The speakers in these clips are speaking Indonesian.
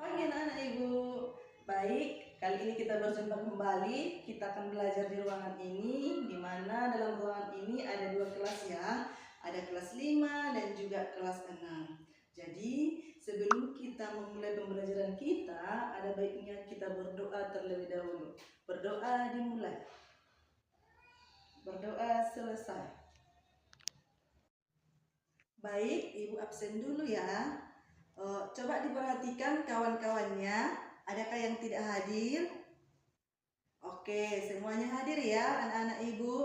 Pagi anak-anak Ibu. Baik, kali ini kita berjumpa kembali. Kita akan belajar di ruangan ini, di mana dalam ruangan ini ada dua kelas ya. Ada kelas 5 dan juga kelas 6. Jadi, sebelum kita memulai pembelajaran kita, ada baiknya kita berdoa terlebih dahulu. Berdoa dimulai. Berdoa selesai. Baik, Ibu absen dulu ya. Coba diperhatikan kawan-kawannya, adakah yang tidak hadir? Oke, semuanya hadir ya anak-anak Ibu?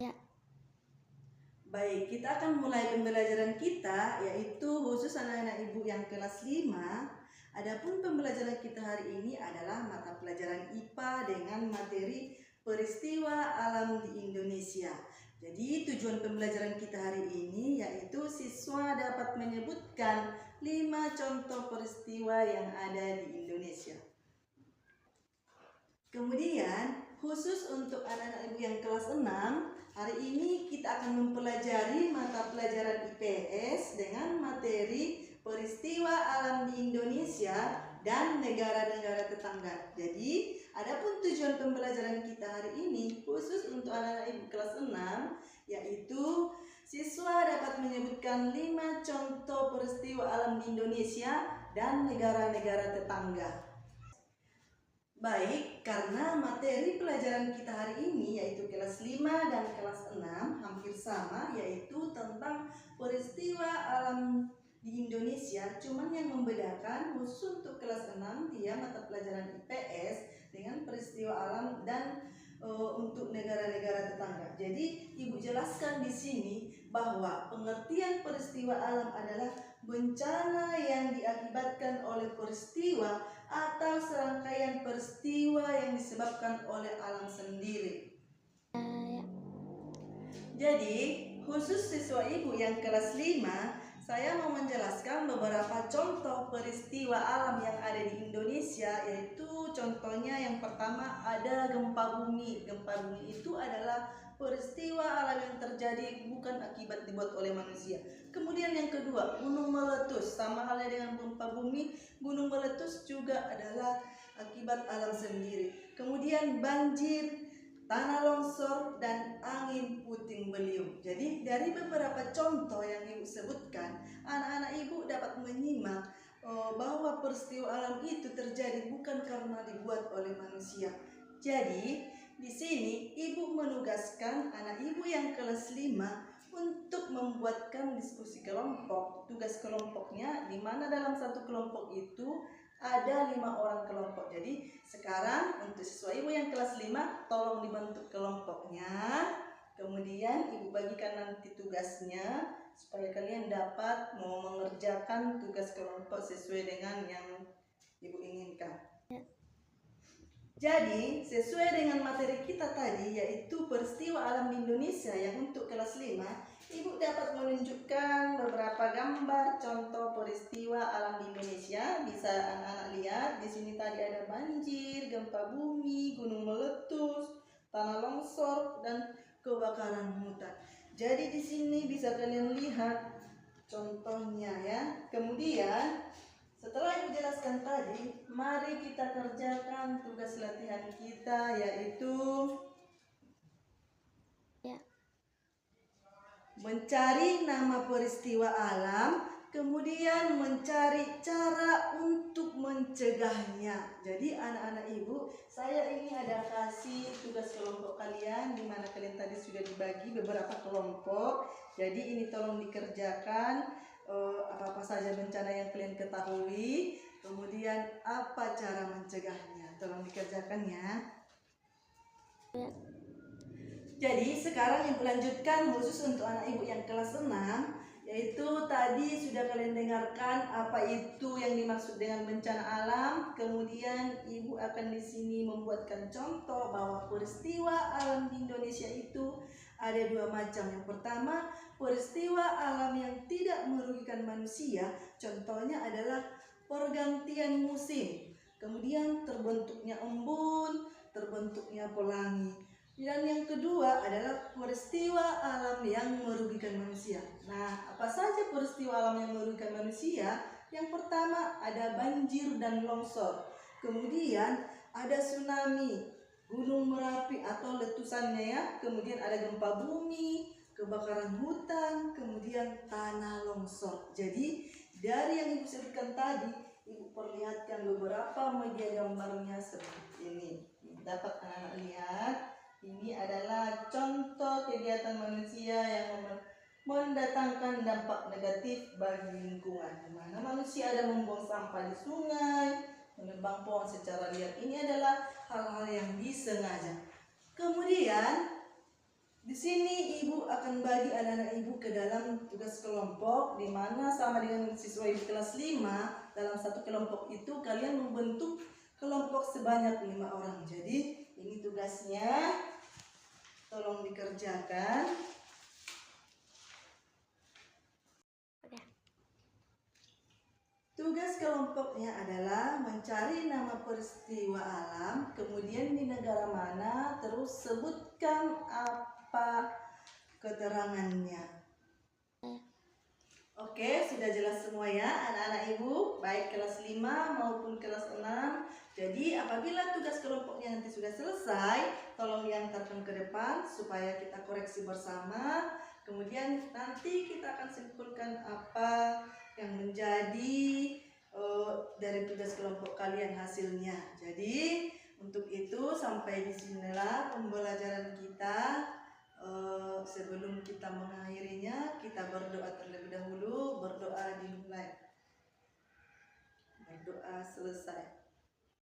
Ya. Baik, kita akan mulai pembelajaran kita, yaitu khusus anak-anak Ibu yang kelas 5. Adapun pembelajaran kita hari ini adalah mata pelajaran IPA dengan materi peristiwa alam di Indonesia. Jadi tujuan pembelajaran kita hari ini yaitu siswa dapat menyebutkan 5 contoh peristiwa yang ada di Indonesia. Kemudian khusus untuk anak-anak Ibu yang kelas 6, hari ini kita akan mempelajari mata pelajaran IPS dengan materi peristiwa alam di Indonesia dan negara-negara tetangga. Jadi, adapun tujuan pembelajaran kita hari ini khusus untuk anak-anak Ibu kelas 6, yaitu siswa dapat menyebutkan 5 contoh peristiwa alam di Indonesia dan negara-negara tetangga. Baik, karena materi pelajaran kita hari ini yaitu kelas 5 dan kelas 6 hampir sama, yaitu tentang peristiwa alam di Indonesia. Cuman yang membedakan khusus untuk kelas 6 dia mata pelajaran IPS dengan peristiwa alam dan untuk negara-negara tetangga. Jadi Ibu jelaskan di sini bahwa pengertian peristiwa alam adalah bencana yang diakibatkan oleh peristiwa atau serangkaian peristiwa yang disebabkan oleh alam sendiri. Jadi, khusus siswa Ibu yang kelas 5, saya mau menjelaskan beberapa contoh peristiwa alam yang ada di Indonesia, yaitu contohnya yang pertama ada gempa bumi. Gempa bumi itu adalah peristiwa alam yang terjadi bukan akibat dibuat oleh manusia. Kemudian yang kedua, gunung meletus. Sama halnya dengan gempa bumi, gunung meletus juga adalah akibat alam sendiri. Kemudian banjir, tanah longsor, dan angin puting beliung. Jadi dari beberapa contoh yang Ibu sebutkan, anak-anak Ibu dapat menyimak bahwa peristiwa alam itu terjadi bukan karena dibuat oleh manusia. Jadi di sini Ibu menugaskan anak Ibu yang kelas 5 untuk membuatkan diskusi kelompok. Tugas kelompoknya di mana dalam satu kelompok itu ada 5 orang kelompok. Jadi sekarang untuk siswa Ibu yang kelas 5 tolong dibentuk kelompoknya. Kemudian Ibu bagikan nanti tugasnya supaya kalian dapat mau mengerjakan tugas kelompok sesuai dengan yang Ibu inginkan. Jadi, sesuai dengan materi kita tadi, yaitu peristiwa alam di Indonesia yang untuk kelas 5, Ibu dapat menunjukkan beberapa gambar contoh peristiwa alam di Indonesia. Bisa anak-anak lihat, di sini tadi ada banjir, gempa bumi, gunung meletus, tanah longsor, dan kebakaran hutan. Jadi di sini bisa kalian lihat contohnya ya. Kemudian setelah Ibu jelaskan tadi, mari kita kerjakan tugas latihan kita, yaitu mencari nama peristiwa alam, kemudian mencari cara untuk mencegahnya. Jadi anak-anak Ibu, saya ini ada kasih tugas kelompok kalian, di mana kalian tadi sudah dibagi beberapa kelompok. Jadi ini tolong dikerjakan apa-apa saja bencana yang kalian ketahui, kemudian apa cara mencegahnya. Tolong dikerjakan ya. Jadi sekarang Ibu lanjutkan khusus untuk anak Ibu yang kelas 6, yaitu tadi sudah kalian dengarkan apa itu yang dimaksud dengan bencana alam. Kemudian Ibu akan di sini membuatkan contoh bahwa peristiwa alam di Indonesia itu ada 2 macam. Yang pertama, peristiwa alam yang tidak merugikan manusia. Contohnya adalah pergantian musim. Kemudian terbentuknya embun, terbentuknya pelangi. Dan yang kedua adalah peristiwa alam yang merugikan manusia. Nah, apa saja peristiwa alam yang merugikan manusia? Yang pertama ada banjir dan longsor. Kemudian ada tsunami, gunung Merapi atau letusannya ya. Kemudian ada gempa bumi, kebakaran hutan, kemudian tanah longsor. Jadi dari yang Ibu sebutkan tadi, Ibu perlihatkan beberapa media gambarnya seperti ini. Dapat anak-anak lihat, ini adalah contoh kegiatan manusia yang mendatangkan dampak negatif bagi lingkungan, di mana manusia ada membuang sampah di sungai, menebang pohon secara liar. Ini adalah hal-hal yang disengaja. Kemudian di sini Ibu akan bagi anak-anak Ibu ke dalam tugas kelompok, di mana sama dengan siswa Ibu kelas 5, dalam satu kelompok itu kalian membentuk kelompok sebanyak 5 orang. Jadi ini tugasnya, tolong dikerjakan. Tugas kelompoknya adalah mencari nama peristiwa alam, kemudian di negara mana, terus sebutkan apa keterangannya. Oke, sudah jelas semua ya anak-anak Ibu, baik kelas 5 maupun kelas 6. Jadi apabila tugas kelompoknya nanti sudah selesai, tolong diantarkan ke depan supaya kita koreksi bersama. Kemudian nanti kita akan simpulkan apa yang menjadi dari tugas kelompok kalian hasilnya. Jadi untuk itu sampai di sinilah pembelajaran kita. Sebelum kita mengakhirinya, kita berdoa terlebih dahulu. Berdoa dimulai. Berdoa selesai.